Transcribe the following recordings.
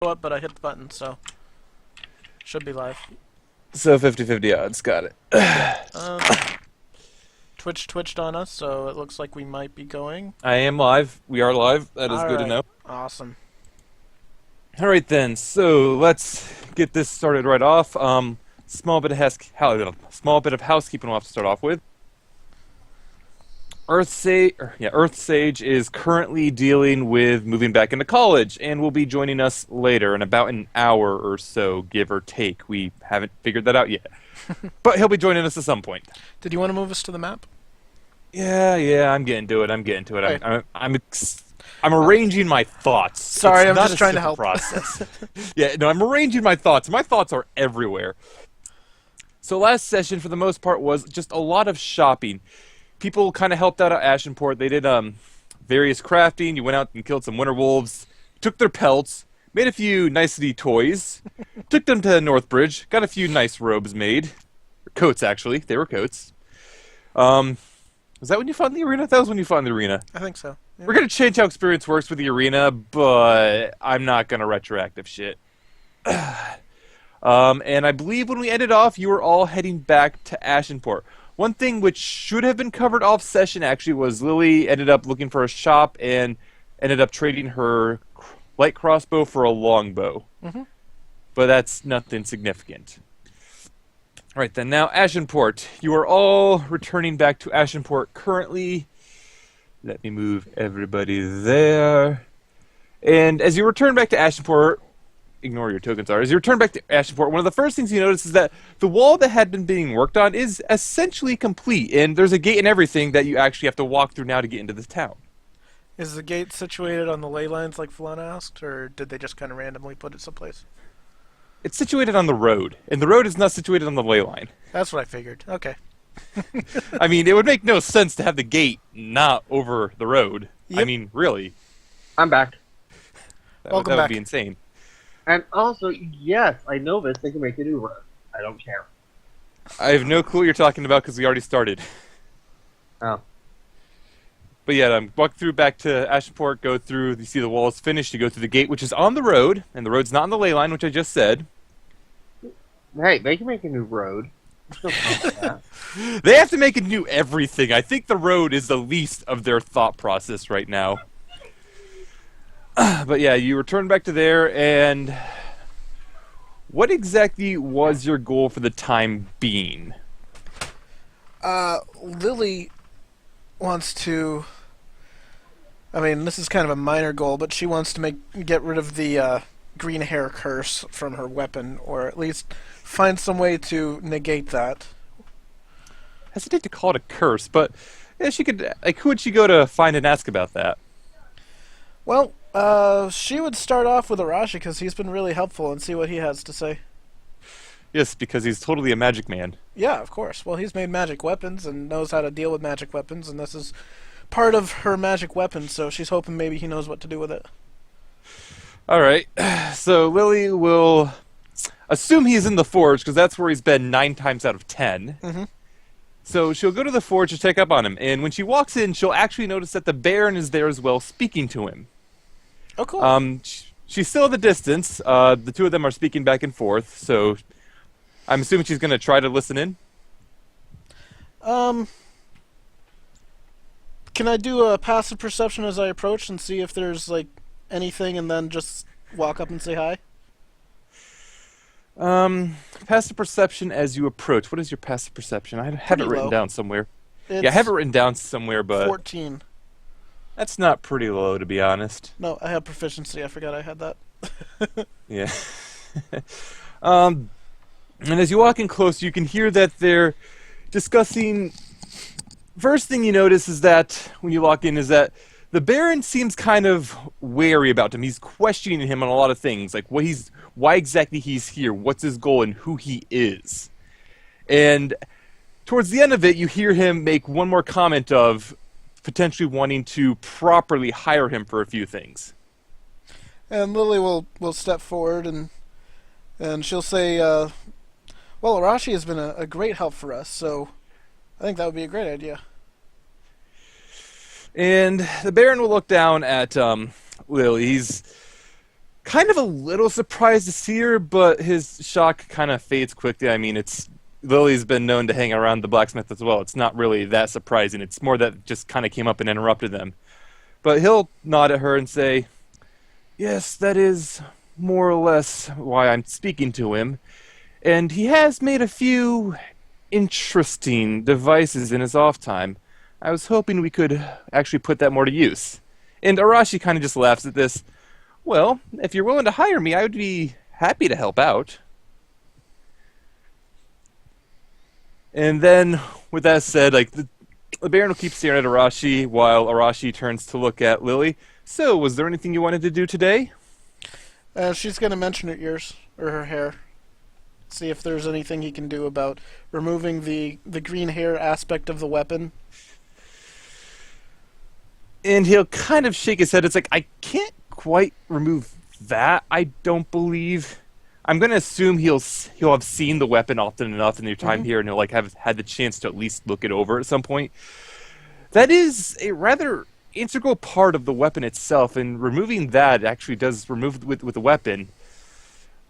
up, but I hit the button, so should be live. So 50-50 odds, got it. Um, Twitch twitched on us, so it looks like we might be going. I am live. We are live. That is All good to right. know. Awesome. Alright then, so let's get this started right off. Small bit of housekeeping we'll have to start off with. Earthsage is currently dealing with moving back into college and will be joining us later in about an hour or so, give or take. We haven't figured that out yet. But he'll be joining us at some point. Did you want to move us to the map? Yeah, I'm getting to it. Right. I'm arranging my thoughts. Sorry, It's I'm not just a trying to simple help. process. Yeah, no, I'm arranging my thoughts. My thoughts are everywhere. So last session, for the most part, was just a lot of shopping. People kind of helped out at Ashenport. They did various crafting. You went out and killed some winter wolves, took their pelts, made a few nicety toys, took them to Northbridge, got a few nice robes made. Coats, actually. They were coats. Was that when you fought in the arena? That was when you fought in the arena. I think so. Yeah. We're going to change how experience works with the arena, but I'm not going to retroactive shit. And I believe when we ended off, you were all heading back to Ashenport. One thing which should have been covered off session, actually, was Lily ended up looking for a shop and ended up trading her light crossbow for a longbow. Mm-hmm. But that's nothing significant. Right then, now Ashenport. You are all returning back to Ashenport currently. Let me move everybody there. And as you return back to Ashenport, ignore your tokens are. As you return back to Ashenport, one of the first things you notice is that the wall that had been being worked on is essentially complete, and there's a gate and everything that you actually have to walk through now to get into this town. Is the gate situated on the ley lines like Falana asked, or did they just kind of randomly put it someplace? It's situated on the road, and the road is not situated on the ley line. That's what I figured. Okay. I mean, it would make no sense to have the gate not over the road. Yep. I mean, really. I'm back. Welcome that back. would be insane. And also, yes, I know this. They can make a new road. I don't care. I have no clue what you're talking about because we already started. Oh. But yeah, walk through back to Ashenport, go through, you see the wall is finished, you go through the gate, which is on the road, and the road's not on the ley line, which I just said. Hey, they can make a new road. I'm still fine with that. They have to make it new everything. I think the road is the least of their thought process right now. But yeah, you return back to there, and what exactly was your goal for the time being? Lily wants to... I mean, this is kind of a minor goal, but she wants to get rid of the green hair curse from her weapon, or at least find some way to negate that. I hesitate to call it a curse, but yeah, she could. Like, who would she go to find and ask about that? Well, she would start off with Arashi, because he's been really helpful, and see what he has to say. Yes, because he's totally a magic man. Yeah, of course. Well, he's made magic weapons and knows how to deal with magic weapons, and this is part of her magic weapon, so she's hoping maybe he knows what to do with it. Alright, so Lily will assume he's in the forge, because that's where he's been 9 times out of 10. Mm-hmm. So she'll go to the forge to check up on him, and when she walks in, she'll actually notice that the Baron is there as well, speaking to him. Oh, cool. She's still at the distance. The two of them are speaking back and forth, so I'm assuming she's going to try to listen in. Can I do a passive perception as I approach and see if there's, like, anything, and then just walk up and say hi? Passive perception as you approach. What is your passive perception? I have it written low. down somewhere. It's Yeah, I have it written down somewhere, but 14. that's not pretty low, to be honest. No, I have proficiency. I forgot I had that. Yeah. And as you walk in close, you can hear that they're discussing... First thing you notice is that, when you walk in, is that the Baron seems kind of wary about him. He's questioning him on a lot of things, like why exactly he's here, what's his goal, and who he is. And towards the end of it, you hear him make one more comment of potentially wanting to properly hire him for a few things. And Lily will step forward, and she'll say, well, Arashi has been a great help for us, so I think that would be a great idea. And the Baron will look down at Lily. kind of a little surprised to see her, but his shock kind of fades quickly. I mean, Lily's been known to hang around the blacksmith as well. It's not really that surprising. It's more that it just kind of came up and interrupted them. But he'll nod at her and say, "Yes, that is more or less why I'm speaking to him. And he has made a few interesting devices in his off time. I was hoping we could actually put that more to use." And Arashi kind of just laughs at this. "Well, if you're willing to hire me, I would be happy to help out." And then, with that said, like the Baron will keep staring at Arashi while Arashi turns to look at Lily. "So, was there anything you wanted to do today?" She's going to mention her ears, or her hair. See if there's anything he can do about removing the green hair aspect of the weapon. And he'll kind of shake his head. It's like, I can't quite remove that, I don't believe. I'm going to assume he'll have seen the weapon often enough in their time here, and he'll like have had the chance to at least look it over at some point. That is a rather integral part of the weapon itself, and removing that actually does remove with the weapon.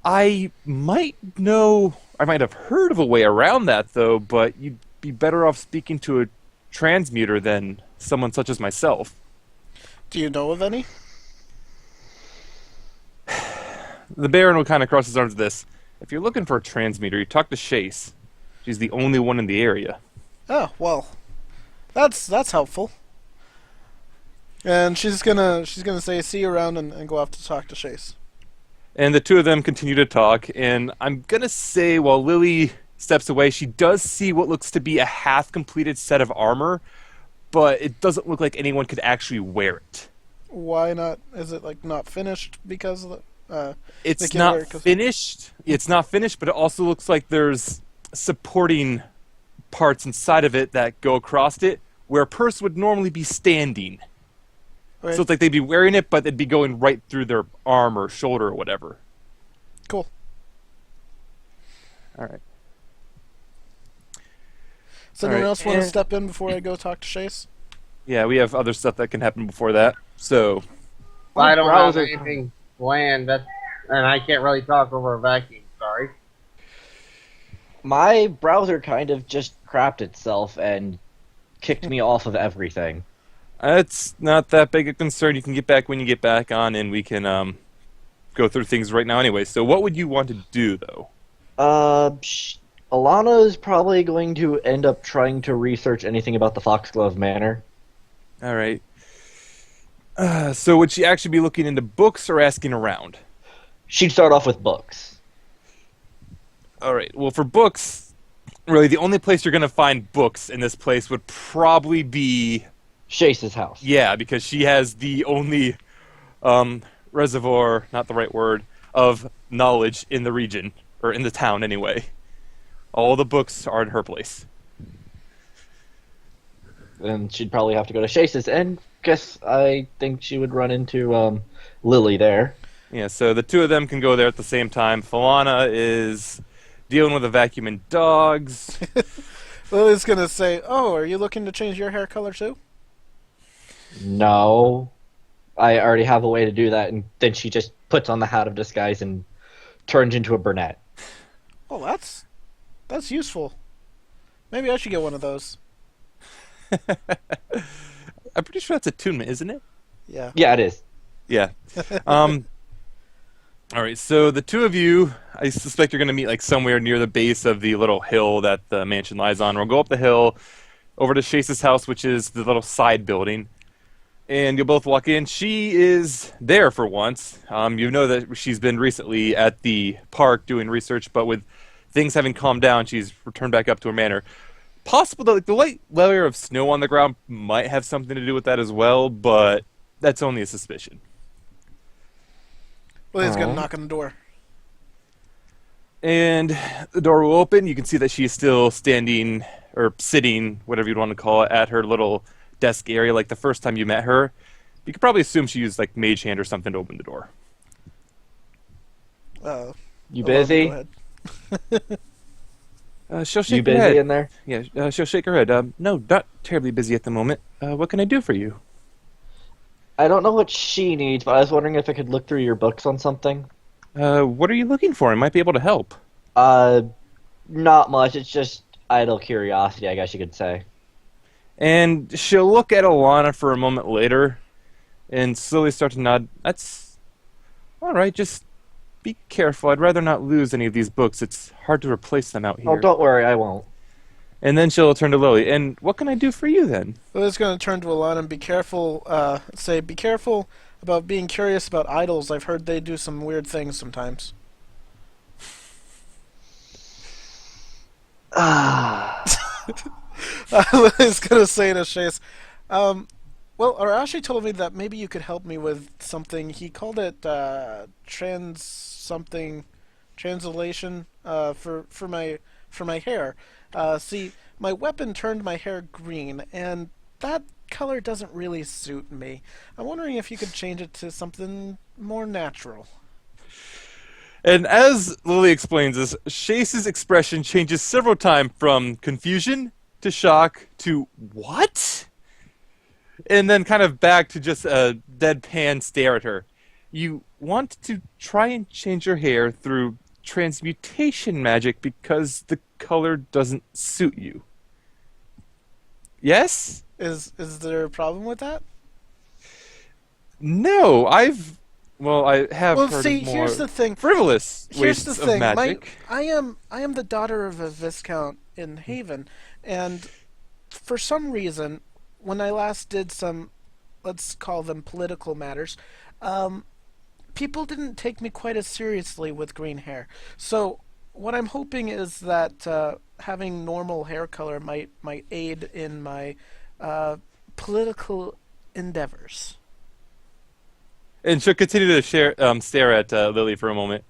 I might have heard of a way around that, though, but you'd be better off speaking to a transmuter than someone such as myself. Do you know of any? The Baron will kind of cross his arms with this. "If you're looking for a transmuter, you talk to Chase. She's the only one in the area." Oh, well. That's helpful. And she's gonna say, "See you around," and go off to talk to Chase. And the two of them continue to talk, and I'm gonna say while Lily steps away, she does see what looks to be a half-completed set of armor, but it doesn't look like anyone could actually wear it. Why not? Is it like not finished because of the? It's not finished. It's not finished, but it also looks like there's supporting parts inside of it that go across it, where a person would normally be standing. Right. So it's like they'd be wearing it, but they'd be going right through their arm or shoulder or whatever. Cool. All right. Does anyone All right, else want to step in before I go talk to Chase? Yeah, we have other stuff that can happen before that. So I don't have browser- anything planned, and I can't really talk over a vacuum. Sorry. My browser kind of just crapped itself and kicked me off of everything. it's not that big a concern. You can get back when you get back on, and we can go through things right now anyway. So what would you want to do, though? Elana is probably going to end up trying to research anything about the Foxglove Manor. All right. So would she actually be looking into books or asking around? She'd start off with books. All right. Well, for books, really, the only place you're going to find books in this place would probably be... Chase's house. Yeah, because she has the only reservoir, not the right word, of knowledge in the region, or in the town anyway. All the books are in her place. And she'd probably have to go to Chase's, and I think she would run into Lily there. Yeah, so the two of them can go there at the same time. Falana is dealing with a vacuum and dogs. Lily's gonna say, "Oh, are you looking to change your hair color too?" No. I already have a way to do that, and then she just puts on the hat of disguise and turns into a brunette. Oh, that's useful. Maybe I should get one of those. I'm pretty sure that's attunement, isn't it? Yeah. Yeah, it is. Yeah. All right, so the two of you, I suspect you're going to meet like somewhere near the base of the little hill that the mansion lies on. We'll go up the hill over to Chase's house, which is the little side building. And you'll both walk in. She is there for once. You know that she's been recently at the park doing research, but with things having calmed down, she's returned back up to her manor. Possible that like, the light layer of snow on the ground might have something to do with that as well, but that's only a suspicion. Lily's gonna knock on the door. And the door will open. You can see that she's still standing, or sitting, whatever you'd want to call it, at her little desk area like the first time you met her. You could probably assume she used like mage hand or something to open the door. You Elana, busy? go ahead. She'll shake You her busy head. in there? Yeah, she'll shake her head. No, not terribly busy at the moment. What can I do for you? I don't know what she needs, but I was wondering if I could look through your books on something. What are you looking for? I might be able to help. Uh, Not much. It's just idle curiosity, I guess you could say. And she'll look at Elana for a moment later and slowly start to nod. That's all right. Just be careful. I'd rather not lose any of these books. It's hard to replace them out here. Oh, don't worry, I won't. And then she'll turn to Lily. And what can I do for you then? Lily's going to turn to Alana and be careful, be careful about being curious about idols. I've heard they do some weird things sometimes. Lily's going to say to Chase, well, Arashi told me that maybe you could help me with something. He called it, translation, for my hair. See, my weapon turned my hair green, and that color doesn't really suit me. I'm wondering if you could change it to something more natural. And as Lily explains this, Chase's expression changes several times from confusion to shock to what? And then kind of back to just a deadpan stare at her. You want to try and change your hair through transmutation magic because the color doesn't suit you. Yes? Is there a problem with that? No, I have Well, heard see, of more here's the thing. frivolous Here's wastes the thing. of magic. I am the daughter of a viscount in Haven, and for some reason, when I last did some, let's call them political matters, people didn't take me quite as seriously with green hair. So what I'm hoping is that having normal hair color might aid in my political endeavors. And she'll continue to stare at Lily for a moment.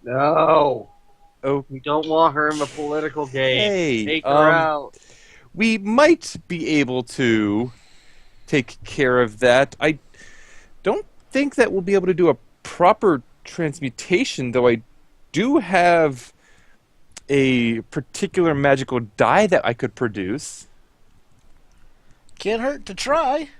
No. Oh, We don't want her in the political game. hey, Take her out. we might be able to take care of that. I don't think that we'll be able to do a proper transmutation, though I do have a particular magical dye that I could produce. Can't hurt to try.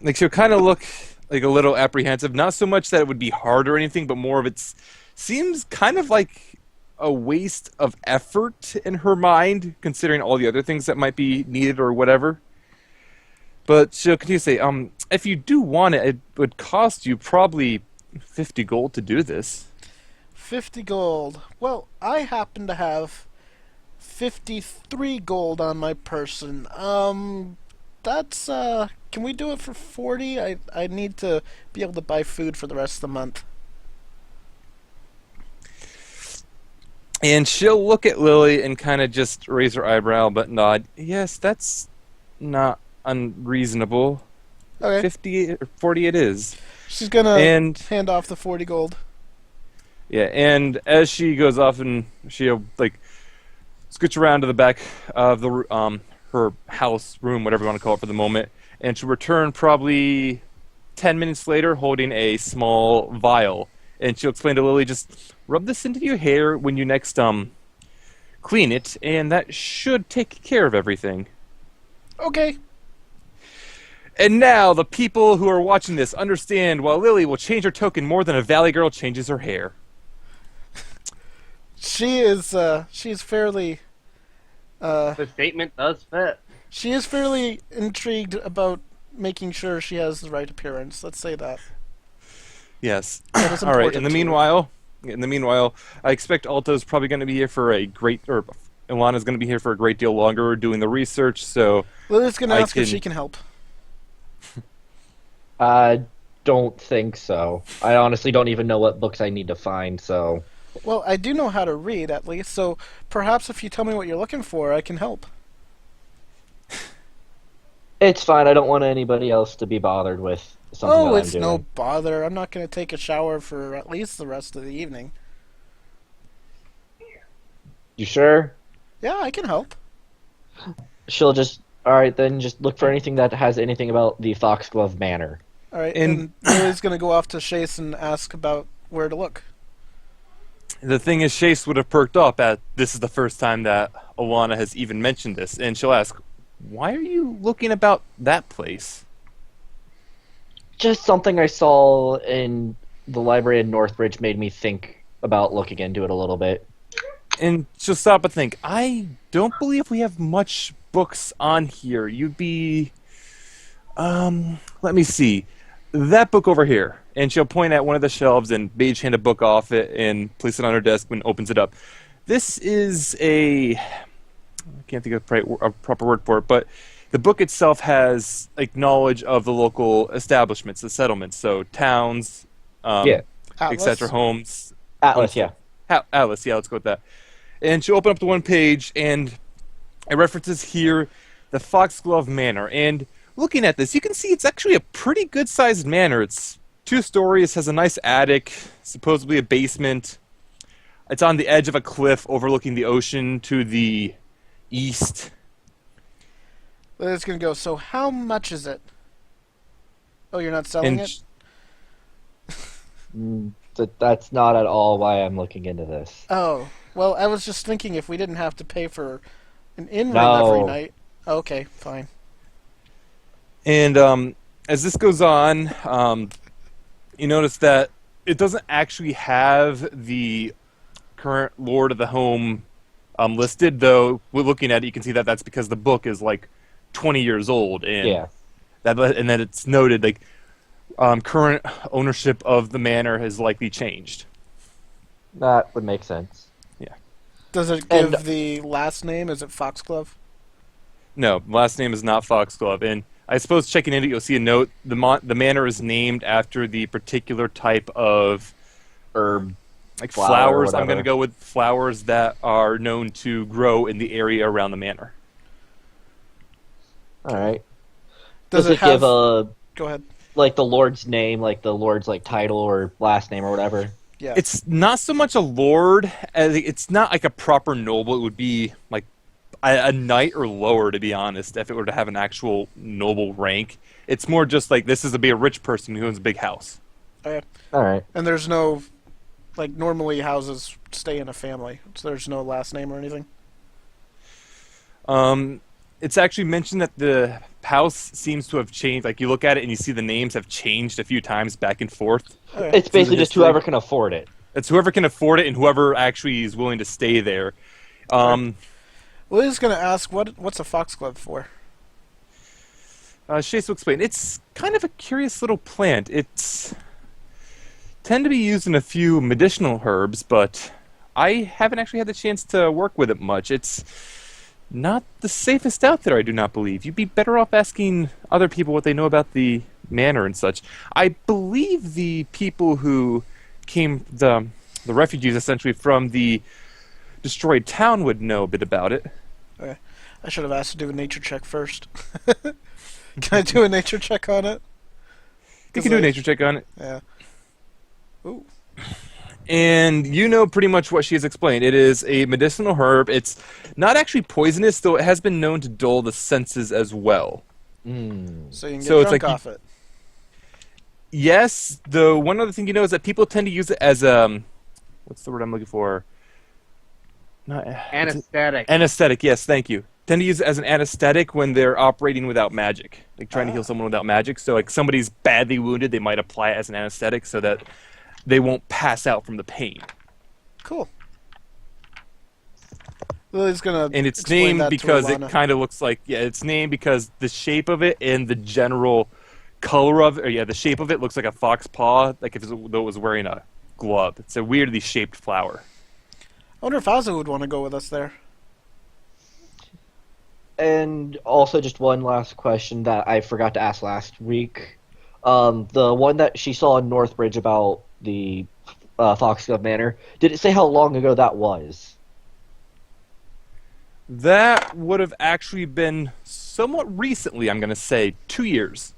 Like she'll kind of look like a little apprehensive. Not so much that it would be hard or anything, but more of it seems kind of like a waste of effort in her mind, considering all the other things that might be needed or whatever. But she'll continue to say, if you do want it, it would cost you probably 50 gold to do this. 50 gold. Well, I happen to have 53 gold on my person. That's, can we do it for 40? I need to be able to buy food for the rest of the month. And she'll look at Lily and kind of just raise her eyebrow, but nod. Yes, that's not unreasonable. Okay. 50 or 40 it is. She's gonna And hand off the 40 gold. yeah, and as she goes off and she'll like scooch around to the back of the her house room, whatever you want to call it for the moment, and she'll return probably 10 minutes later holding a small vial. And she'll explain to Lily, just rub this into your hair when you next clean it, and that should take care of everything. Okay. And now the people who are watching this understand why Lily will change her token more than a valley girl changes her hair. She's fairly, The statement does fit. she is fairly intrigued about making sure she has the right appearance. Let's say that. Yes. That is All right. important In the to her. meanwhile, I expect Alto's probably going to be here for Ilana's going to be here for a great deal longer doing the research. So Lily's gonna I ask if can- she can help. I don't think so. I honestly don't even know what books I need to find, so... Well, I do know how to read, at least, so perhaps if you tell me what you're looking for, I can help. It's fine, I don't want anybody else to be bothered with something Oh, that I'm it's doing. no bother. I'm not going to take a shower for at least the rest of the evening. You sure? Yeah, I can help. She'll just... Alright, then just look for anything that has anything about the Foxglove Manor. All right, And- and Lily's going to go off to Chase and ask about where to look. the thing is, Chase would have perked up at this is the first time that Alana has even mentioned this, and she'll ask, "Why are you looking about that place?" Just something I saw in the library in Northbridge made me think about looking into it a little bit. And just stop and think. I don't believe we have much books on here. You'd be... let me see. That book over here. And she'll point at one of the shelves and mage hand a book off it and place it on her desk when opens it up. This is a... I can't think of a proper word for it, but the book itself has like knowledge of the local establishments, the settlements, so towns, Yeah. etc., homes. Atlas, yeah. Atlas, yeah, let's go with that. And she'll open up the one page, and it references here the Foxglove Manor. And looking at this, you can see it's actually a pretty good-sized manor. It's 2 stories, has a nice attic, supposedly a basement. It's on the edge of a cliff overlooking the ocean to the east. It's going to go, so how much is it? Oh, you're not selling it? That's not at all why I'm looking into this. Oh, well, I was just thinking if we didn't have to pay for an inn No. room every night. Okay, fine. And as this goes on, you notice that it doesn't actually have the current lord of the home listed, though we're looking at it, you can see that that's because the book is like 20 years old, and Yeah. and then it's noted like current ownership of the manor has likely changed. That would make sense. Does it give And- the last name? Is it Foxglove? No, last name is not Foxglove, and I suppose checking into it, you'll see a note. The manor is named after the particular type of Herb. like Flower or flowers. I'm whatever. going to go with flowers that are known to grow in the area around the manor. Alright. Does Does it it give have... a Go ahead. like the lord's name, like the lord's like title or last name or whatever? Yeah. It's not so much a lord, as it's not like a proper noble. It would be like a knight or lower, to be honest, if it were to have an actual noble rank. It's more just like this is to be a rich person who owns a big house. Okay. Alright. And there's no... Like, normally houses stay in a family, so there's no last name or anything? It's actually mentioned that the house seems to have changed. Like, you look at it and you see the names have changed a few times back and forth. Okay. It's basically just history. whoever can afford it. It's whoever can afford it and whoever actually is willing to stay there. Lily's going to ask, what's a foxglove for? Chase will explain. It's kind of a curious little plant. It's tend to be used in a few medicinal herbs, but I haven't actually had the chance to work with it much. It's not the safest out there, I do not believe. You'd be better off asking other people what they know about the manor and such. I believe the people who came, the refugees essentially from the destroyed town would know a bit about it. Okay. I should have asked to do a nature check first. Can I do a nature check on it? You can do a nature check on it. Yeah. Ooh. And you know pretty much what she has explained. It is a medicinal herb. It's not actually poisonous, though it has been known to dull the senses as well. So you can get So it's drunk like off it. Yes, the one other thing you know is that people tend to use it as what's the word I'm looking for? Not Anesthetic. anesthetic. Yes, thank you. Tend to use it as an anesthetic when they're operating without magic, like trying to heal someone without magic. So, like somebody's badly wounded, they might apply it as an anesthetic so that they won't pass out from the pain. Cool. Lily's gonna And it's explain named that to because it Elana. kind of looks like it's named because the shape of it and the general color of it, or the shape of it looks like a fox paw, like if though it was wearing a glove. It's a weirdly shaped flower. I wonder if Ozzy would want to go with us there. And also, just one last question that I forgot to ask last week. The one that she saw in Northbridge about the Foxglove Manor, did it say how long ago that was? That would have actually been somewhat recently, I'm going to say, 2 years.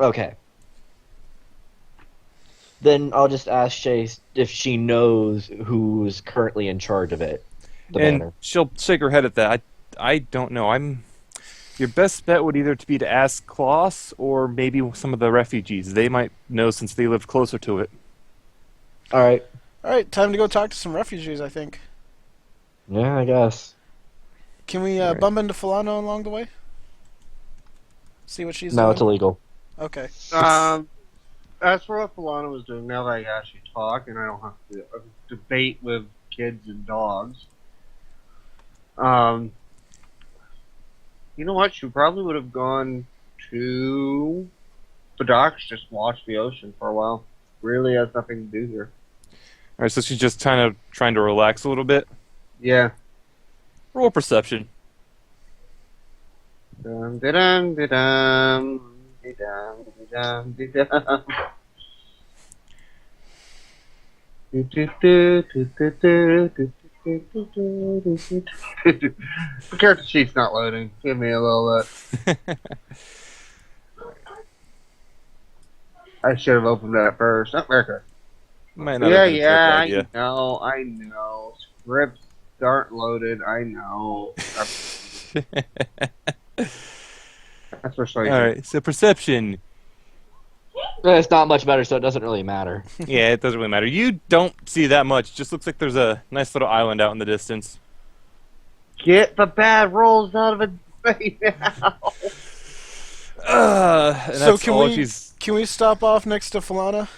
Okay. Then I'll just ask Chase if she knows who's currently in charge of it. The And manor. she'll shake her head at that. I don't know. Your best bet would either to be to ask Klaus or maybe some of the refugees. They might know since they live closer to it. Alright. Alright, time to go talk to some refugees, I think. Yeah, I guess. Can we Alright. bump into Falana along the way? See what she's No, doing? it's illegal. Okay. As for what Falana was doing, now that I actually talk and I don't have to debate with kids and dogs, you know what? She probably would have gone to the docks, just watch the ocean for a while. Really has nothing to do here. All right, so she's just kind of trying to relax a little bit. Yeah. Roll perception. Dum dum dum dum dum dum. The character sheet's not loading. Give me a little bit. I should have opened that first. Oh, America. Might not have been a terrible I idea. know. Scripts aren't loaded. I know. That's for sure. All right, so perception. It's not much better, so it doesn't really matter. Yeah, it doesn't really matter. You don't see that much. Just looks like there's a nice little island out in the distance. Get the bad rolls out of it right now. And So that's all can we stop off next to Falana?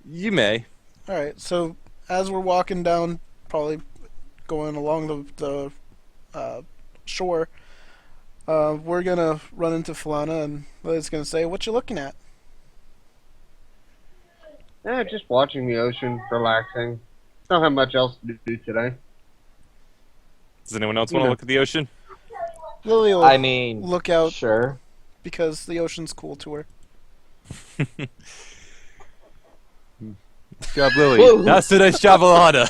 You may. All right. So as we're walking down, probably going along the shore, we're gonna run into Falana, and Lily's gonna say, "What you looking at?" Yeah, just watching the ocean, relaxing. Don't have much else to do today. Does anyone else want to look at the ocean? Lily will I mean, look out sure. because the ocean's cool to her. Job, Lily. Whoa. Not so nice job, Alana.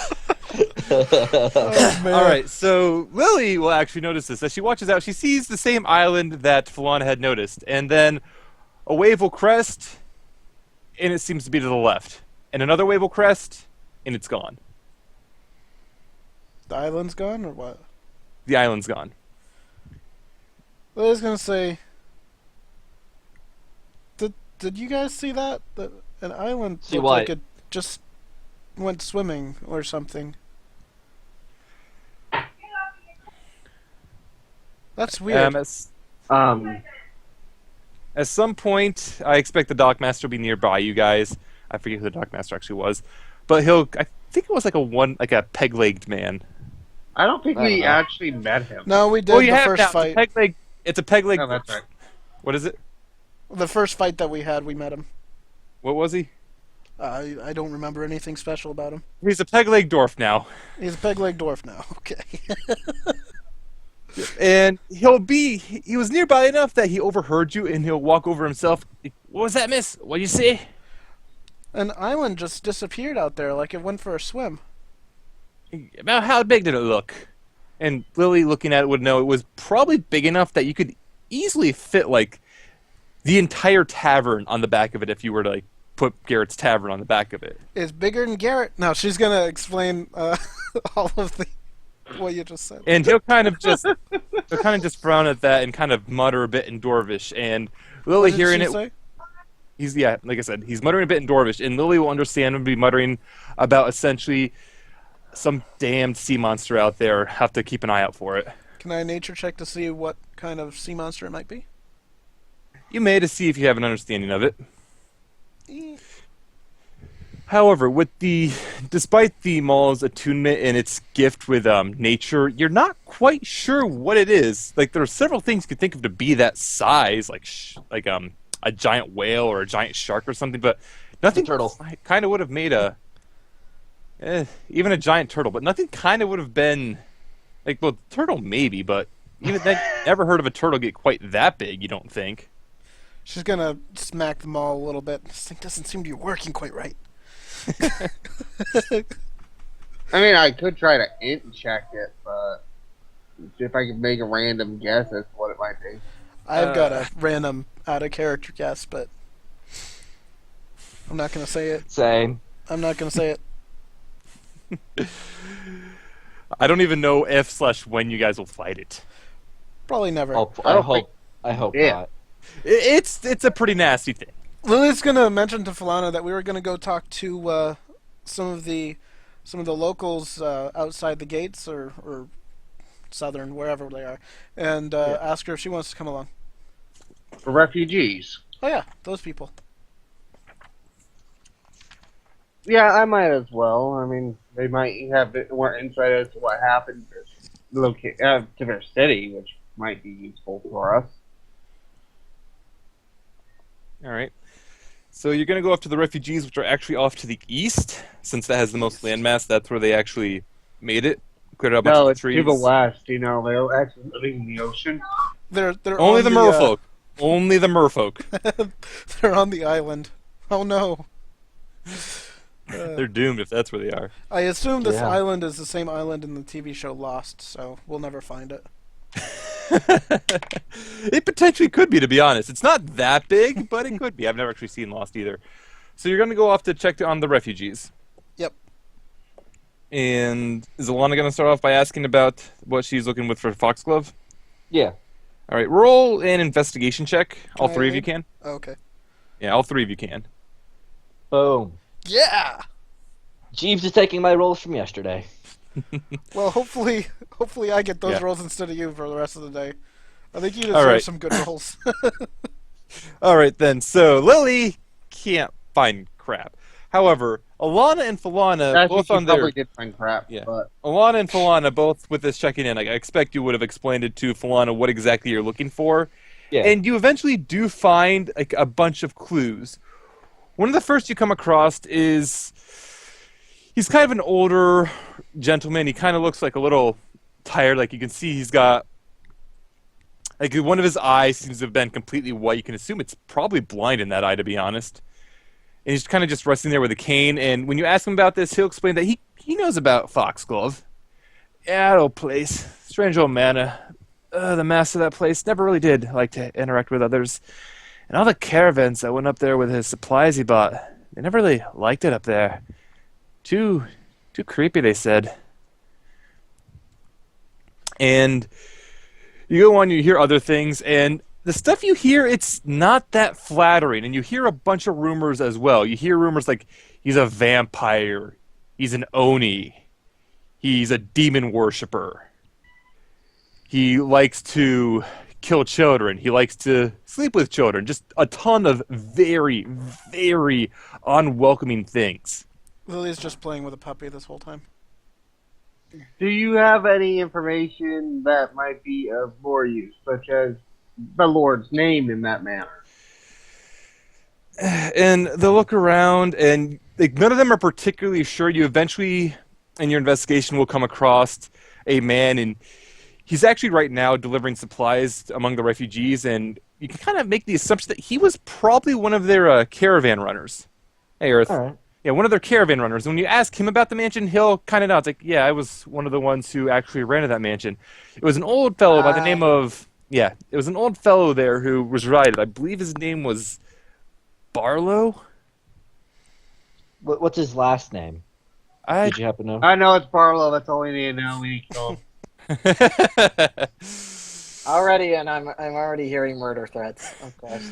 Oh, man. All right, so Lily will actually notice this. As she watches out, she sees the same island that Falana had noticed, and then a wave will crest, and it seems to be to the left. And another wave will crest, and it's gone. The island's gone, or what? The island's gone. Lily's gonna say, "Did you guys see that? An island See looked what? like it just went swimming or something." That's weird. At some point, I expect the Dockmaster will be nearby you guys. I forget who the Dockmaster actually was, but I think it was like a peg-legged man. I don't think I don't we know. actually met him. No, we did Well, you the have first now. fight. It's a peg-leg. No, that's right. What is it? The first fight that we had, we met him. What was he? I don't remember anything special about him. He's a peg-leg dwarf now. He's a peg-leg dwarf now. Okay. And he was nearby enough that he overheard you, and he'll walk over himself. What was that, miss? What'd you say? An island just disappeared out there like it went for a swim. About how big did it look? And Lily, looking at it, would know it was probably big enough that you could easily fit, like, the entire tavern on the back of it if you were to, like, put Garrett's Tavern on the back of it. It's bigger than Garrett. No, she's gonna explain all of what you just said. And he'll kind of just frown at that and kind of mutter a bit in Dwarvish. And Lily, What did hearing she it, say? like I said, he's muttering a bit in Dwarvish, and Lily will understand and be muttering about essentially some damned sea monster out there. Have to keep an eye out for it. Can I nature check to see what kind of sea monster it might be? You may to see if you have an understanding of it. However, despite the mall's attunement and its gift with nature, you're not quite sure what it is. Like, there are several things you could think of to be that size, like a giant whale or a giant shark or something, but nothing. turtle. Kind of would have made even a giant turtle, but nothing kind of would have been like, well, turtle maybe, but even then, never heard of a turtle get quite that big. You don't think? She's gonna smack them all a little bit. This thing doesn't seem to be working quite right. I mean, I could try to int check it, but if I could make a random guess as to what it might be. I've got a random out of character guess, but I'm not gonna say it. Same. I'm not gonna say it. I don't even know if/when you guys will fight it. Probably never. I hope Yeah. not. It's a pretty nasty thing. Lily's gonna mention to Falana that we were gonna go talk to some of the locals outside the gates or southern, wherever they are, and ask her if she wants to come along. For refugees. Oh yeah, those people. Yeah, I might as well. I mean, they might have a bit more insight as to what happened to their city, which might be useful for us. All right. So you're going to go off to the refugees, which are actually off to the east, since that has the most landmass. That's where they actually made it. Cleared out a bunch No, of it's trees. to the west. You know, they're actually living in the ocean. They're Only on the merfolk. Only the merfolk. They're on the island. Oh no. They're doomed if that's where they are. I assume this Yeah. island is the same island in the TV show Lost, so we'll never find it. It potentially could be, to be honest. It's not that big, but it could be. I've never actually seen Lost either. So you're going to go off to check on the refugees. Yep. And is Elana going to start off by asking about what she's looking with for Foxglove? Yeah. All right, roll an investigation check. All Can I three of you aid? can. Okay. Yeah, all three of you can. Boom. Yeah. Jeeves is taking my rolls from yesterday. Well, hopefully I get those Yeah. rolls instead of you for the rest of the day. I think you All deserve right. some good rolls. All right, then. So Lily can't find crap. However, Elana and Falana Actually, both she on probably their... did find crap. Yeah. But Alana and Falana both with this checking in. Like, I expect you would have explained it to Falana what exactly you're looking for. Yeah. And you eventually do find like a bunch of clues. One of the first you come across is he's kind of an older gentleman. He kind of looks like a little tired. Like you can see he's got like one of his eyes seems to have been completely white. You can assume it's probably blind in that eye, to be honest. And he's kind of just resting there with a cane. And when you ask him about this, he'll explain that he knows about Foxglove. Yeah, that old place. Strange old manor. The master of that place never really did like to interact with others. And all the caravans that went up there with his supplies he bought, they never really liked it up there. Too creepy, they said. And you go on, you hear other things, and the stuff you hear, it's not that flattering. And you hear a bunch of rumors as well. You hear rumors like he's a vampire, he's an Oni, he's a demon worshiper. He likes to kill children. He likes to sleep with children. Just a ton of very, very unwelcoming things. Lily's just playing with a puppy this whole time. do you have any information that might be of more use, such as the Lord's name in that manner? And they'll look around, and like, none of them are particularly sure. You eventually, in your investigation, will come across a man, and he's actually right now delivering supplies among the refugees, and you can kind of make the assumption that he was probably one of their caravan runners. Hey, Earth. All right. Yeah, one of their caravan runners. When you ask him about the mansion, he'll kind of nod. It's like, yeah, I was one of the ones who actually ran to that mansion. It was an old fellow by the name of... Yeah, it was an old fellow there who resided. I believe his name was Barlow? What's his last name? Did you happen to know? I know it's Barlow. That's all we need to know. We need to kill him. Already, and I'm already hearing murder threats. Of course,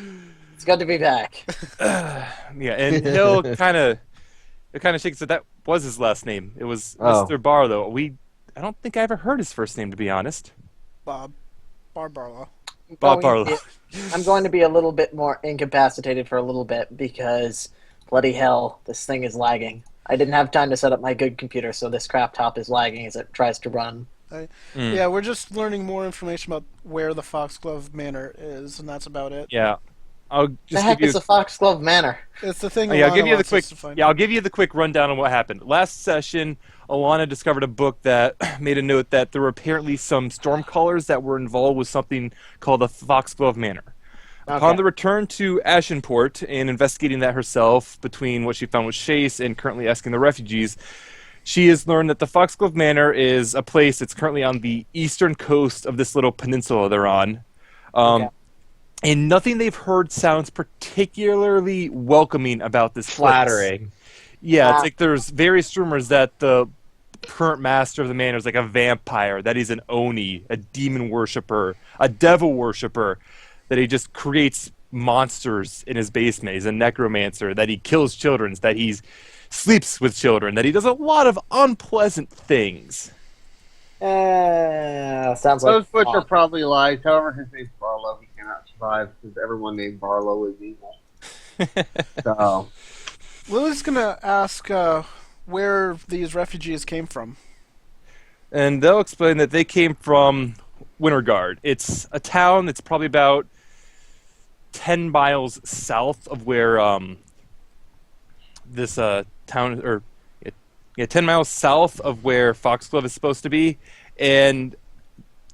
it's good to be back. Yeah, and he'll kind of shake. So that was his last name. It was Oh. Mr. Barlow. I don't think I ever heard his first name, to be honest. Bob Barlow. Bob Barlow. I'm going to be a little bit more incapacitated for a little bit because, bloody hell, this thing is lagging. I didn't have time to set up my good computer, so this crap top is lagging as it tries to run. Yeah, we're just learning more information about where the Foxglove Manor is, and that's about it. Yeah, I'll The just heck give you. is a Foxglove Manor? It's the thing. Yeah, I'll Alana give you the wants quick. us to find Yeah, out. I'll give you the quick rundown on what happened. Last session, Alana discovered a book that made a note that there were apparently some stormcallers that were involved with something called the Foxglove Manor. Upon the return to Ashenport and investigating that herself, between what she found with Chase and currently asking the refugees, she has learned that the Foxglove Manor is a place that's currently on the eastern coast of this little peninsula they're on. And nothing they've heard sounds particularly welcoming about this place. Flattering. Yeah, it's like there's various rumors that the current master of the manor is like a vampire, that he's an Oni, a demon worshiper, a devil worshiper, that he just creates monsters in his basement. He's a necromancer, that he kills children, that he sleeps with children, that he does a lot of unpleasant things. Sounds like Those which are fun. probably lies. However, his name's Barlow. He cannot change. survive because everyone named Barlow is evil. So, Lily's gonna ask where these refugees came from. And they'll explain that they came from Winterguard. It's a town that's probably about 10 miles south of where this town, or 10 miles south of where Foxglove is supposed to be, and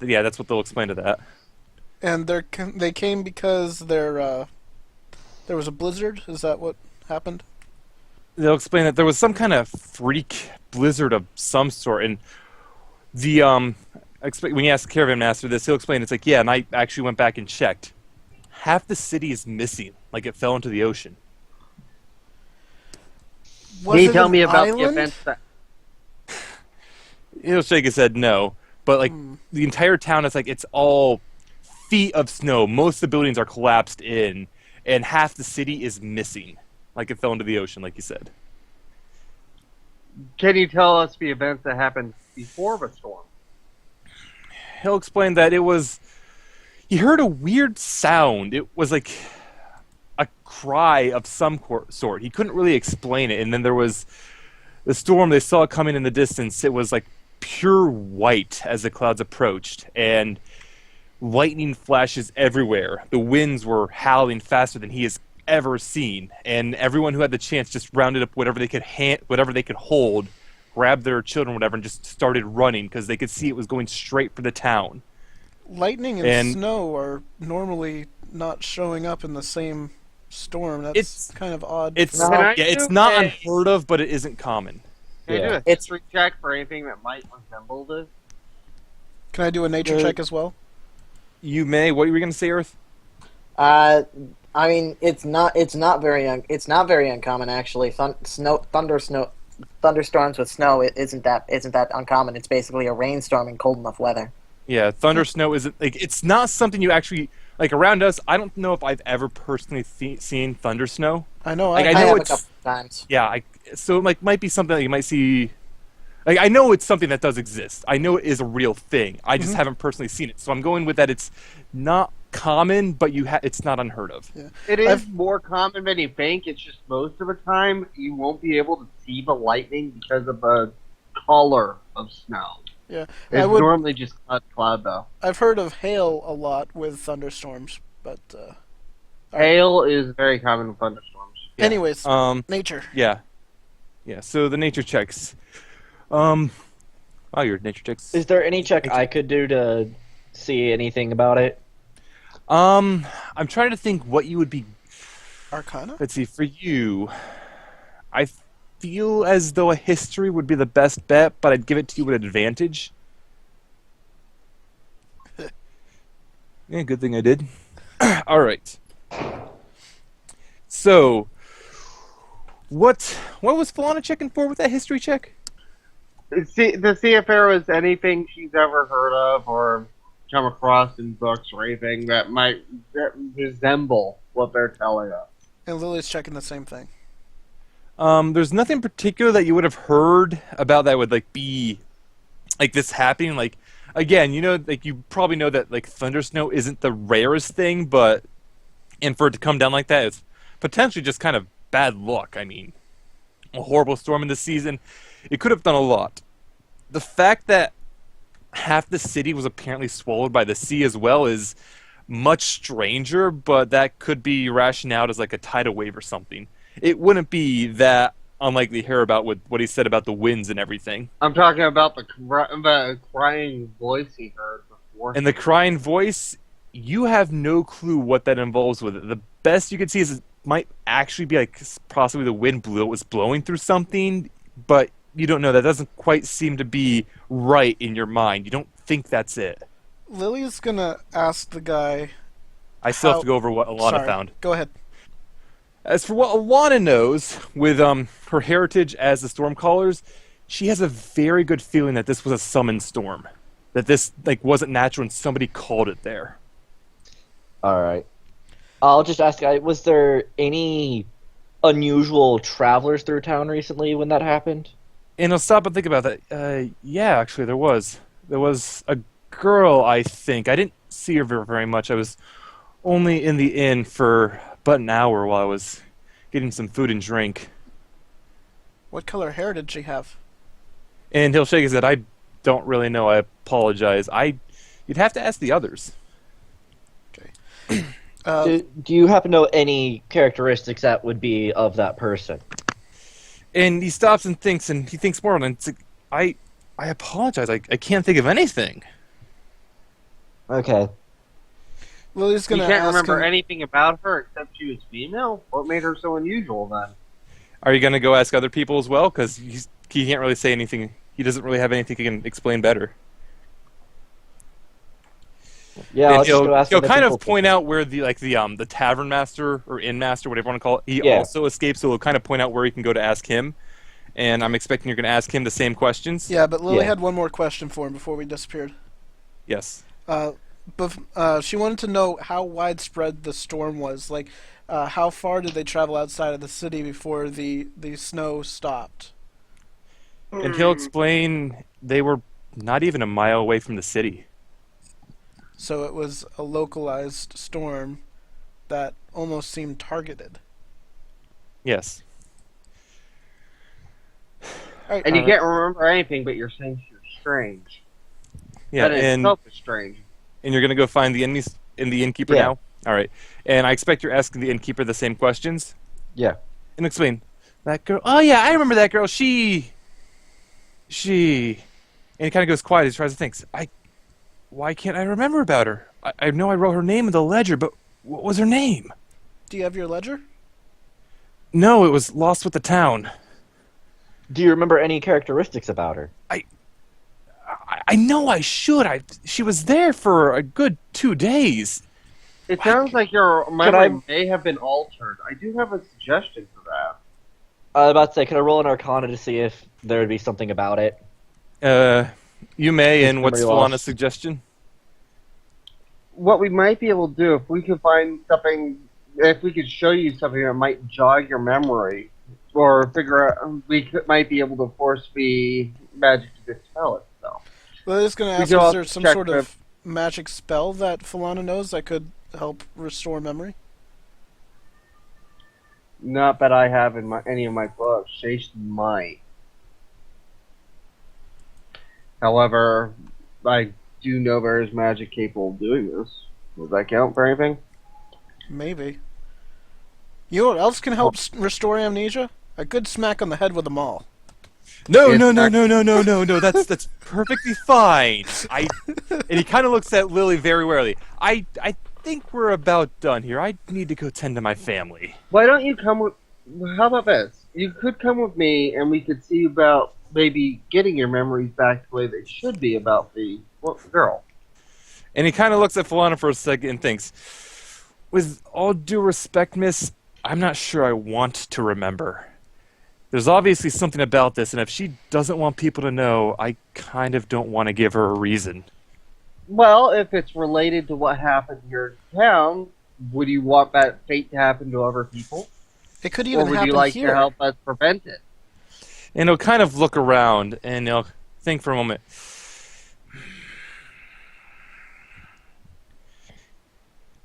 yeah, that's what they'll explain to that. And they came because there was a blizzard. Is that what happened? They'll explain that there was some kind of freak blizzard of some sort, and the when you ask the caravan master this, he'll explain it's like, yeah, and I actually went back and checked. Half the city is missing, like it fell into the ocean. Was can you it tell an me about the island? events that... He'll shake his head no, but like the entire town is like, it's all feet of snow. Most of the buildings are collapsed in, and half the city is missing, like it fell into the ocean, like you said. Can you tell us the events that happened before the storm? He'll explain that he heard a weird sound. It was like a cry of some sort. He couldn't really explain it, and then there was the storm. They saw it coming in the distance. It was like pure white as the clouds approached, and lightning flashes everywhere. The winds were howling faster than he has ever seen, and everyone who had the chance just rounded up whatever they could hold, grabbed their children, whatever, and just started running because they could see it was going straight for the town. Lightning and snow are normally not showing up in the same storm. That's kind of odd. It's not unheard of, but it isn't common. Can I do a history check for anything that might resemble this? Can I do a nature check as well? You may. What were you going to say, Earth? I mean, it's not very uncommon actually. Thunderstorms with snow isn't that uncommon. It's basically a rainstorm in cold enough weather. Yeah, thunder snow isn't like, it's not something you actually like around us. I don't know if I've ever personally seen thunder snow. I know. Like, I I know have it's a couple times. Yeah, so it might be something that you might see. Like, I know it's something that does exist. I know it is a real thing. I just haven't personally seen it. So I'm going with that. It's not common, but it's not unheard of. Yeah. It is more common than you think. It's just most of the time you won't be able to see the lightning because of the color of snow. Yeah, It's normally just cloud though. I've heard of hail a lot with thunderstorms, but hail is very common with thunderstorms. Yeah. Anyways, nature. Yeah. So the nature checks. Your nature checks. Is there any check I could do to see anything about it? I'm trying to think what you would be. Arcana? Let's see, for you, I feel as though a history would be the best bet, but I'd give it to you with advantage. Yeah, good thing I did. All right. So, what was Falana checking for with that history check? To see if there was anything she's ever heard of or come across in books or anything that might resemble what they're telling us. And Lily's checking the same thing. There's nothing particular that you would have heard about that would like be like this happening. Like, again, like you probably know that like thunder snow isn't the rarest thing, and for it to come down like that, it's potentially just kind of bad luck. I mean, a horrible storm in the season. It could have done a lot. The fact that half the city was apparently swallowed by the sea as well is much stranger, but that could be rationed out as like a tidal wave or something. It wouldn't be that unlikely to hear about with what he said about the winds and everything. I'm talking about the crying voice he heard before. And the crying voice, you have no clue what that involves with it. The best you could see is it might actually be like possibly the wind was blowing through something, but you don't know. That doesn't quite seem to be right in your mind. You don't think that's it. Lily's gonna ask the guy. I still have to go over what Elana found. Go ahead. As for what Elana knows, with her heritage as the Stormcallers, she has a very good feeling that this was a summoned storm. That this wasn't natural and somebody called it there. Alright. I'll just ask, was there any unusual travelers through town recently when that happened? And I'll stop and think about that. Yeah, actually, there was. There was a girl, I think. I didn't see her very much. I was only in the inn for but an hour while I was getting some food and drink. What color hair did she have? And he'll shake his head. I don't really know. I apologize. You'd have to ask the others. Do you happen to know any characteristics that would be of that person? And he stops and thinks more, and it's like, I apologize. I can't think of anything. Okay. Lily's You gonna can't ask remember him. anything about her except she was female? What made her so unusual then? Are you going to go ask other people as well? Because he can't really say anything. He doesn't really have anything he can explain better. Yeah, And I'll just go ask he'll other kind of people. point out where the tavern master or inn master, whatever you want to call it, he Yeah. also escapes. So he'll kind of point out where you can go to ask him. And I'm expecting you're going to ask him the same questions. Yeah, but Lily Yeah. had one more question for him before we disappeared. Yes. She wanted to know how widespread the storm was. Like, how far did they travel outside of the city before the snow stopped? And he'll explain they were not even a mile away from the city. So it was a localized storm that almost seemed targeted. Yes. All right, And you can't remember anything, but you're saying you're strange. Yeah, That in and itself is strange. you're going to go find the innkeeper Yeah. now? All right. And I expect you're asking the innkeeper the same questions? Yeah. And explain. That girl. Oh, yeah, I remember that girl. She. And he kind of goes quiet. He tries to think. Why can't I remember about her? I know I wrote her name in the ledger, but what was her name? do you have your ledger? No, it was lost with the town. Do you remember any characteristics about her? I know I should. She was there for a good 2 days. It sounds like your memory I- may have been altered. I do have a suggestion for that. I was about to say, could I roll an Arcana to see if there would be something about it? You may, and what's memory loss. Falana's suggestion? What we might be able to do, if we could find something, if we could show you something that might jog your memory, or figure out, might be able to force the magic to dispel it, though. Lily's going to We ask, can is also there some check sort of magic spell that Falana knows that could help restore memory? Not that I have in any of my books. Chase might. However, I do know there is magic capable of doing this. Does that count for anything? Maybe. You know what else can help restore amnesia? A good smack on the head with a maul. No. That's perfectly fine. And he kind of looks at Lily very warily. I think we're about done here. I need to go tend to my family. Why don't you come with... How about this? You could come with me, and we could see about maybe getting your memories back the way they should be about the girl. And he kind of looks at Falana for a second and thinks, with all due respect, miss, I'm not sure I want to remember. There's obviously something about this, and if she doesn't want people to know, I kind of don't want to give her a reason. Well, if it's related to what happened here in town, would you want that fate to happen to other people? It could Or even would happen you like here. to help us prevent it? And he'll kind of look around, and he'll think for a moment.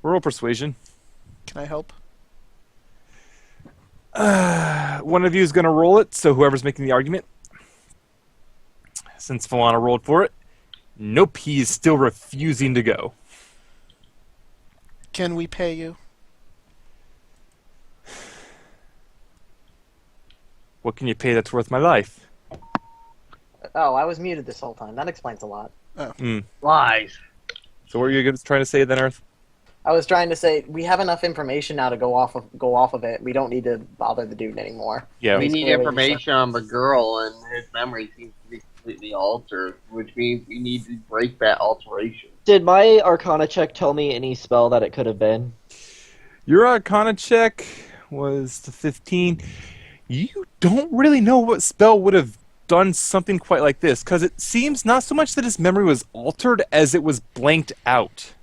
Roll persuasion. Can I help? One of you is going to roll it, so whoever's making the argument. Since Falana rolled for it. Nope, he is still refusing to go. Can we pay you? What can you pay that's worth my life? Oh, I was muted this whole time. That explains a lot. Lies. So what are you trying to say then, Earth? I was trying to say we have enough information now to go off of it. We don't need to bother the dude anymore. Yeah. We He's need clearly information on the girl, and his memory seems to be completely altered, which means we need to break that alteration. Did my Arcana check tell me any spell that it could have been? Your Arcana check was the 15. You don't really know what spell would have done something quite like this, because it seems not so much that his memory was altered as it was blanked out.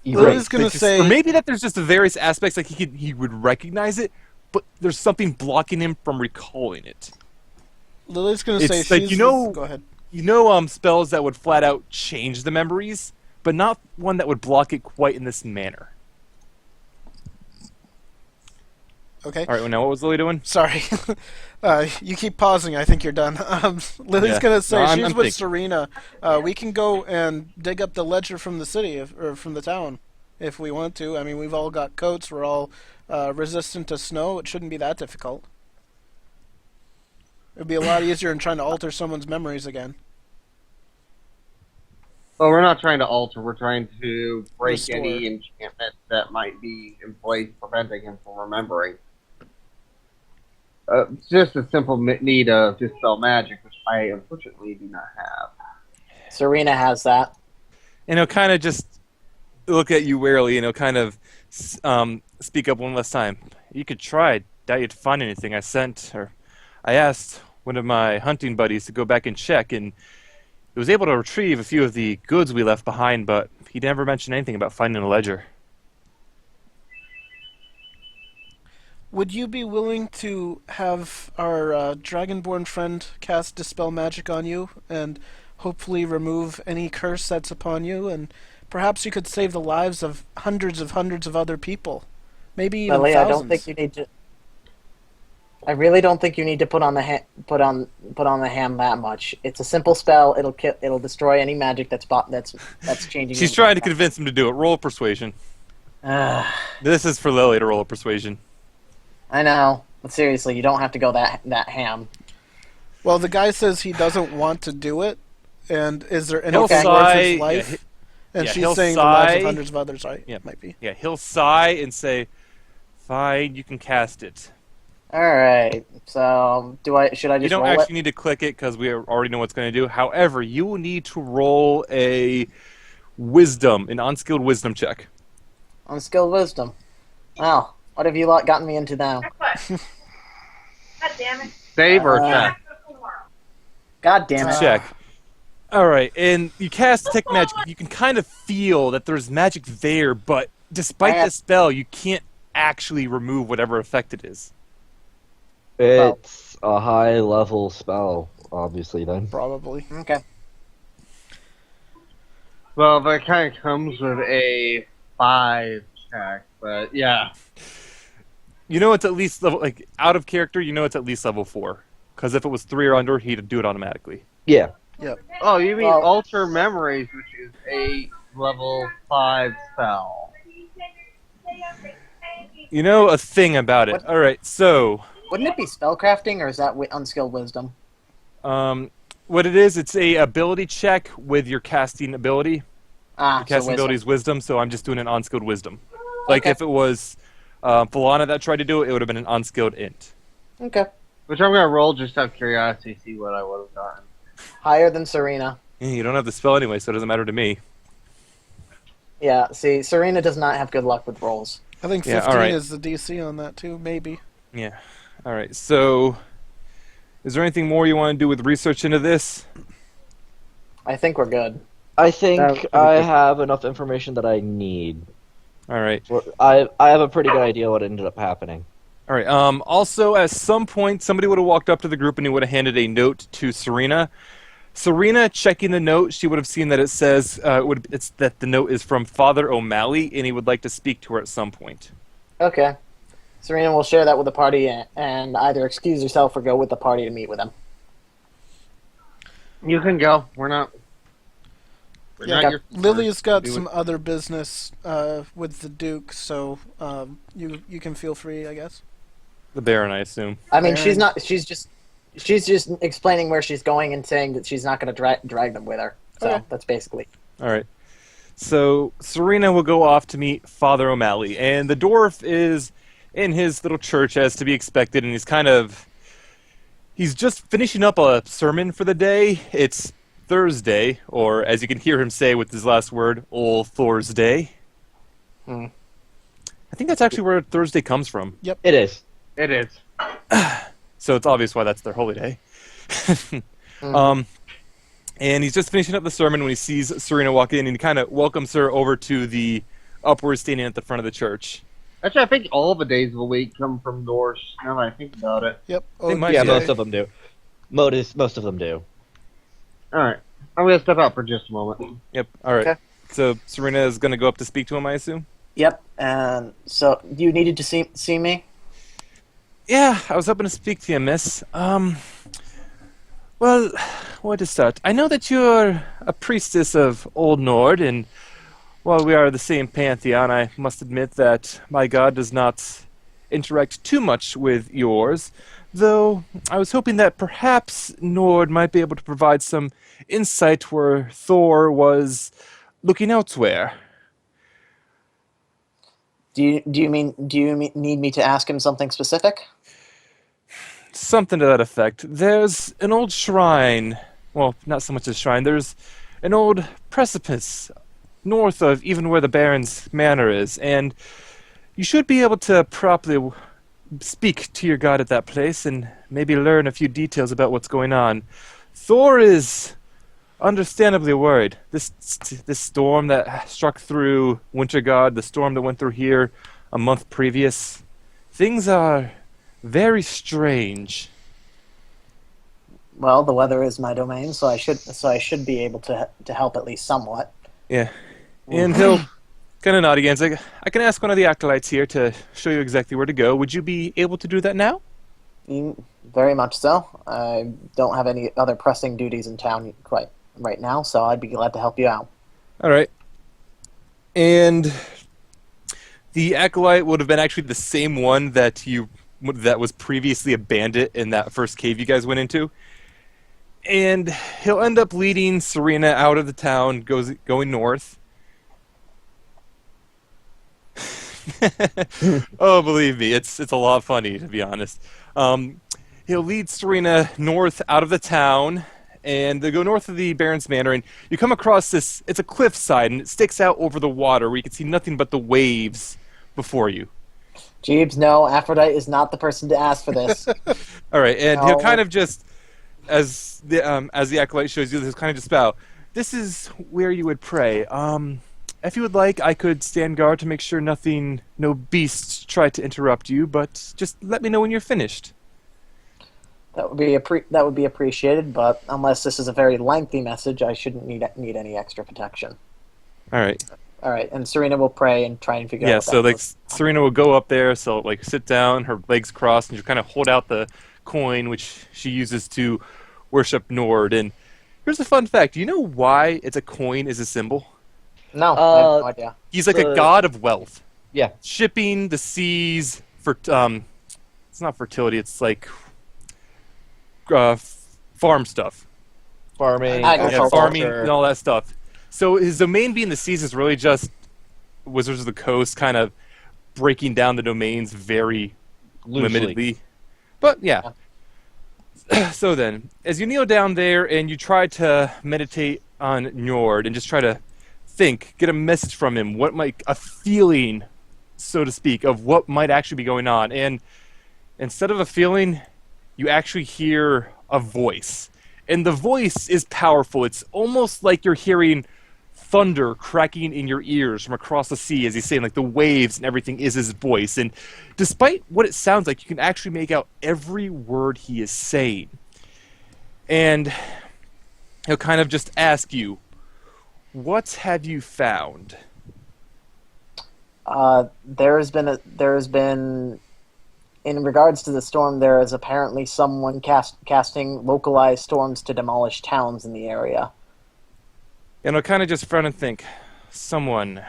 Lily's gonna Like, say, or maybe that there's just the various aspects, like he would recognize it, but there's something blocking him from recalling it. Lily's gonna It's say like, she's. you know- Go ahead. You know, spells that would flat out change the memories, but not one that would block it quite in this manner. Okay. All right. Well, now what was Lily doing? Sorry. You keep pausing. I think you're done. Lily's Yeah. gonna say No, I'm she's with thinking. Serena. We can go and dig up the ledger from the city or from the town if we want to. I mean, we've all got coats. We're all resistant to snow. It shouldn't be that difficult. It'd be a lot easier than trying to alter someone's memories again. Well, we're not trying to alter. We're trying to break Restore. any enchantment that might be in place, preventing him from remembering. It's just a simple need of dispel magic, which I unfortunately do not have. Serena has that. And he'll kind of just look at you warily, and he'll kind of speak up one last time. You could try. Doubt you'd find anything. I asked one of my hunting buddies to go back and check, and he was able to retrieve a few of the goods we left behind, but he never mentioned anything about finding a ledger. Would you be willing to have our Dragonborn friend cast Dispel Magic on you and hopefully remove any curse that's upon you? And perhaps you could save the lives of hundreds of other people. Maybe even Lily, thousands. I don't think you need to. I really don't think you need to put on the put on the ham that much. It's a simple spell. It'll destroy any magic that's changing. She's trying to convince him to do it. Roll a persuasion. This is for Lily to roll a persuasion. I know, but seriously, you don't have to go that ham. Well, the guy says he doesn't want to do it, and is there He'll anything sigh, worth his life? And yeah, she's he'll saying the lives of sigh. hundreds of others, right? Yeah. Might be. Yeah, he'll sigh and say, "Fine, you can cast it." All right. So, should I just You don't roll actually it? need to click it because we already know what's going to do. However, you will need to roll an unskilled wisdom check. Unskilled wisdom. Well, what have you lot gotten me into now? God damn it. Save or check? God damn it. Check. All right, and you cast Detect Magic. You can kind of feel that there's magic there, but despite the spell, you can't actually remove whatever effect it is. It's a high-level spell, obviously, then. Probably. Okay. Well, that kind of comes with a 5 check, but yeah. You know it's at least level, like, out of character, you know it's at least level 4. Because if it was 3 or under, he'd do it automatically. Yeah. Yep. Oh, you mean Well- Alter Memories, which is a level 5 spell. You know a thing about it. What? All right, so Wouldn't it be spellcrafting, or is that unskilled wisdom? what it is, it's a ability check with your casting ability. Ah, Your casting so ability wisdom. is wisdom, so I'm just doing an unskilled wisdom. Like Okay. if it was Falana that tried to do it, it would have been an unskilled int. Okay. Which I'm going to roll just out of curiosity, see what I would have gotten. Higher than Serena. Yeah, you don't have the spell anyway, so it doesn't matter to me. Yeah, see, Serena does not have good luck with rolls. I think Yeah, 15 alright. is the DC on that too, maybe. Yeah. All right. So, is there anything more you want to do with research into this? I think we're good. I think That- I have enough information that I need. All right. I have a pretty good idea what ended up happening. All right. Also, at some point, somebody would have walked up to the group and he would have handed a note to Serena. Serena, checking the note, she would have seen that it says it's that the note is from Father O'Malley, and he would like to speak to her at some point. Okay. Serena will share that with the party and either excuse herself or go with the party to meet with him. You can go. We're not Yeah, your- Lily's got do some it. other business with the Duke, so you can feel free, I guess. The Baron, I assume. I mean, Baron. she's just explaining where she's going and saying that she's not going to drag them with her. So Okay. that's basically. All right. So Serena will go off to meet Father O'Malley, and the dwarf is in his little church as to be expected, and he's just finishing up a sermon for the day. It's Thursday, or as you can hear him say with his last word, Ol Thursday. Hmm. I think that's actually where Thursday comes from. It is. It is. So it's obvious why that's their holy day. And he's just finishing up the sermon when he sees Serena walk in, and he kind of welcomes her over to the upward standing at the front of the church. Actually, I think all the days of the week come from Norse, now that I think about it. Yep. They might Yeah, be. most of them do. Most of them do. Alright. I'm going to step out for just a moment. Yep. All right. Okay. So Serena is going to go up to speak to him, I assume. Yep. And so you needed to see me. Yeah, I was hoping to speak to you, miss. Well, where to start? I know that you're a priestess of Old Nord, and while we are the same pantheon, I must admit that my god does not interact too much with yours, though I was hoping that perhaps Nord might be able to provide some insight where Thor was looking elsewhere. Do you need me to ask him something specific? Something to that effect. There's an old shrine. Well, not so much a shrine. There's an old precipice north of even where the Baron's Manor is, and you should be able to properly speak to your god at that place and maybe learn a few details about what's going on. Thor is understandably worried. This storm that struck through Wintergard, the storm that went through here a month previous, things are very strange. Well, the weather is my domain, so I should be able to help at least somewhat. Yeah. And he'll kind of nod again. It's like, I can ask one of the acolytes here to show you exactly where to go. Would you be able to do that now? Very much so. I don't have any other pressing duties in town quite right now, so I'd be glad to help you out. All right. And the acolyte would have been actually the same one that was previously a bandit in that first cave you guys went into. And he'll end up leading Surina out of the town, going north. Oh, believe me, it's a lot funny, to be honest. He'll lead Surina north out of the town, and they go north of the Baron's Manor, and you come across this. It's a cliffside, and it sticks out over the water, where you can see nothing but the waves before you. Jeeves, no, Aphrodite is not the person to ask for this. All right, and No. he'll kind of just, as the acolyte shows you, he'll kind of just bow. This is where you would pray. If you would like, I could stand guard to make sure no beasts try to interrupt you, but just let me know when you're finished. That would be appreciated, but unless this is a very lengthy message, I shouldn't need any extra protection. All right. All right, and Surina will pray and try and figure out. Yeah, what so that like was. Surina will go up there, so like sit down, her legs crossed, and you kind of hold out the coin, which she uses to worship Nord. And here's a fun fact: do you know why it's a coin is a symbol? No, I have no idea. He's like a god of wealth. Yeah. Shipping the seas for it's not fertility, it's like farm stuff. Farming, Agriculture. Yeah, farming agriculture. and all that stuff. So his domain being the seas is really just Wizards of the Coast kind of breaking down the domains very Loosely. limitedly. But yeah. So then, as you kneel down there and you try to meditate on Njord and just try to think, get a message from him, a feeling, so to speak, of what might actually be going on. And instead of a feeling, you actually hear a voice. And the voice is powerful. It's almost like you're hearing thunder cracking in your ears from across the sea, as he's saying, like the waves and everything is his voice. And despite what it sounds like, you can actually make out every word he is saying. And he'll kind of just ask you, what have you found? There has been, in regards to the storm, there is apparently someone casting localized storms to demolish towns in the area. And he'll kind of just frown and think, someone,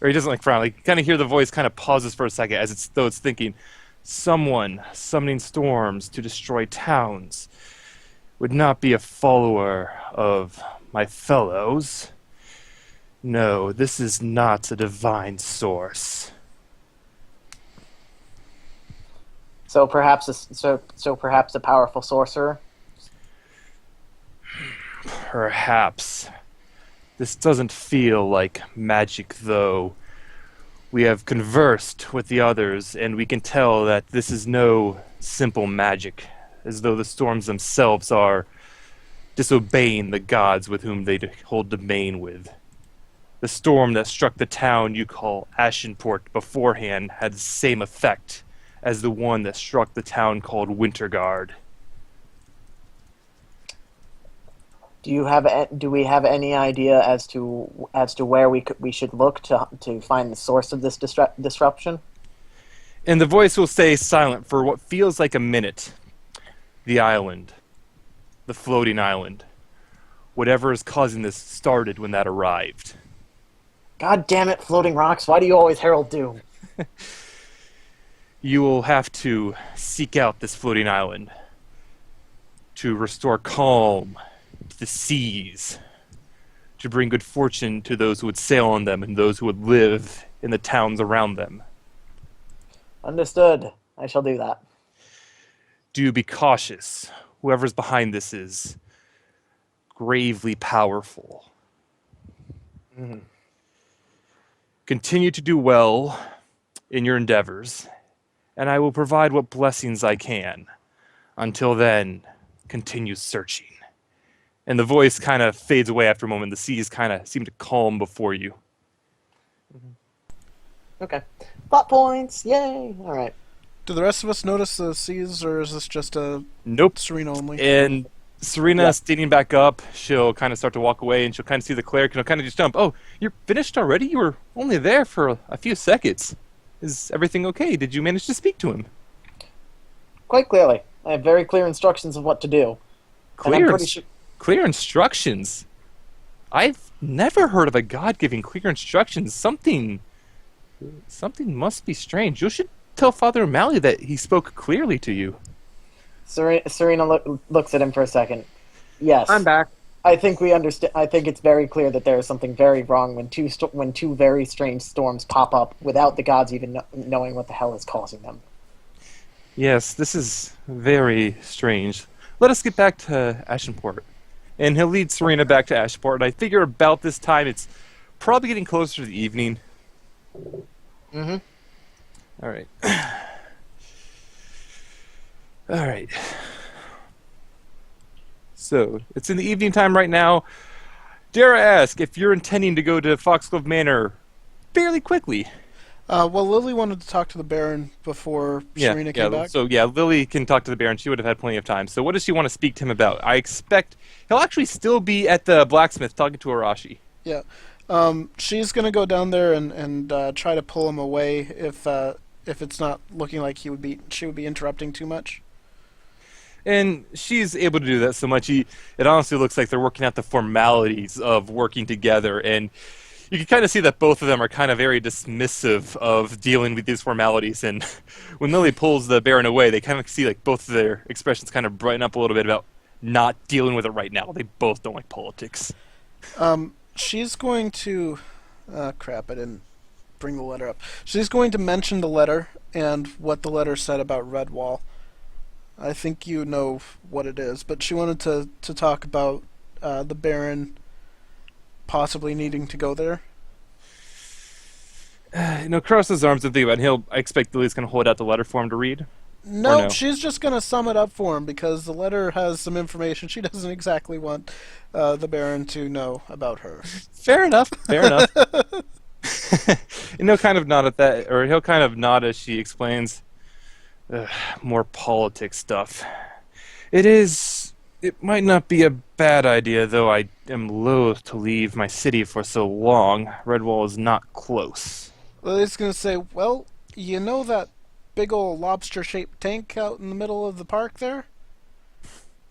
or he doesn't like frown, like kind of hear the voice kind of pauses for a second as though it's thinking, someone summoning storms to destroy towns would not be a follower of my fellows. No, this is not a divine source. So perhaps a powerful sorcerer. Perhaps. This doesn't feel like magic, though. We have conversed with the others, and we can tell that this is no simple magic, as though the storms themselves are disobeying the gods with whom they hold domain with. The storm that struck the town you call Ashenport beforehand had the same effect as the one that struck the town called Wintergard. Do we have any idea as to where we should look to find the source of this disruption? And the voice will stay silent for what feels like a minute. The island. The floating island. Whatever is causing this started when that arrived. God damn it, floating rocks! Why do you always herald doom? You will have to seek out this floating island to restore calm to the seas, to bring good fortune to those who would sail on them and those who would live in the towns around them. Understood. I shall do that. Do be cautious. Whoever's behind this is gravely powerful. Continue to do well in your endeavors, and I will provide what blessings I can. Until then, continue searching. And the voice kind of fades away after a moment. The seas kind of seem to calm before you. Okay. Plot points! Yay! Alright. Do the rest of us notice the seas, or is this just a Nope. Serena only? And Surina standing back up, she'll kind of start to walk away, and she'll kind of see the cleric, and she'll kind of just jump. Oh, you're finished already? You were only there for a few seconds. Is everything okay? Did you manage to speak to him? Quite clearly. I have very clear instructions of what to do. And I'm pretty sure... Clear instructions? I've never heard of a god giving clear instructions. Something must be strange. You should tell Father O'Malley that he spoke clearly to you. Serena looks at him for a second. Yes. I'm back. I think we understand. I think it's very clear that there is something very wrong when two very strange storms pop up without the gods even knowing what the hell is causing them. Yes, this is very strange. Let us get back to Ashenport. And he'll lead Serena back to Ashenport. And I figure about this time, it's probably getting closer to the evening. Mm-hmm. All right. All right. So, it's in the evening time right now. Dare I ask if you're intending to go to Foxglove Manor fairly quickly? Well, Lily wanted to talk to the Baron before Serena came back. So, Lily can talk to the Baron. She would have had plenty of time. So, what does she want to speak to him about? I expect he'll actually still be at the blacksmith talking to Arashi. Yeah. She's going to go down there and try to pull him away if it's not looking like she would be interrupting too much. And she's able to do that so much. It honestly looks like they're working out the formalities of working together, and you can kind of see that both of them are kind of very dismissive of dealing with these formalities. And when Lily pulls the Baron away, they kind of see like both of their expressions kind of brighten up a little bit about not dealing with it right now. They both don't like politics. She's going to... crap, I didn't bring the letter up. She's going to mention the letter and what the letter said about Redwall. I think you know what it is, but she wanted to talk about the Baron possibly needing to go there. Cross his arms and think about it. I expect Lily's going to hold out the letter for him to read. No, she's just going to sum it up for him because the letter has some information she doesn't exactly want the Baron to know about her. Fair enough. And he'll kind of nod at that, or he'll kind of nod as she explains. More politics stuff. It might not be a bad idea, though I am loath to leave my city for so long. Redwall is not close. Well, it's going to say, well, you know that big old lobster-shaped tank out in the middle of the park there?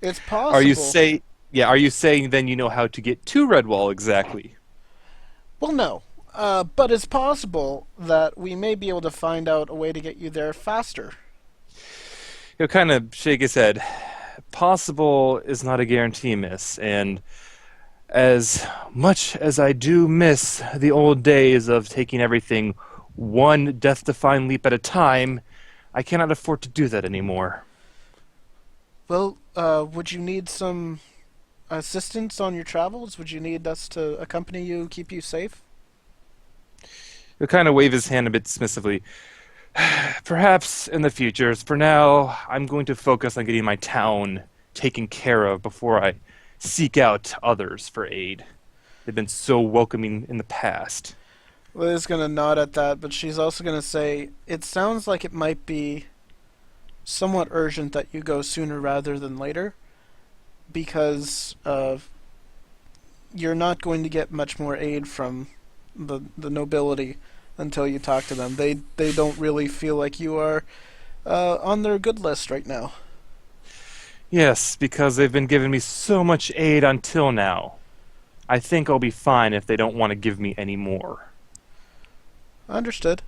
It's possible. Are you saying then you know how to get to Redwall exactly? Well, no. But it's possible that we may be able to find out a way to get you there faster. He'll kind of shake his head. Possible is not a guarantee, miss. And as much as I do miss the old days of taking everything one death-defying leap at a time, I cannot afford to do that anymore. Well, would you need some assistance on your travels? Would you need us to accompany you, keep you safe? He'll kind of wave his hand a bit dismissively. Perhaps in the future. For now, I'm going to focus on getting my town taken care of before I seek out others for aid. They've been so welcoming in the past. Lily's going to nod at that, but she's also going to say, it sounds like it might be somewhat urgent that you go sooner rather than later, because you're not going to get much more aid from the nobility until you talk to them. They don't really feel like you are on their good list right now. Yes, because they've been giving me so much aid until now. I think I'll be fine if they don't want to give me any more. Understood.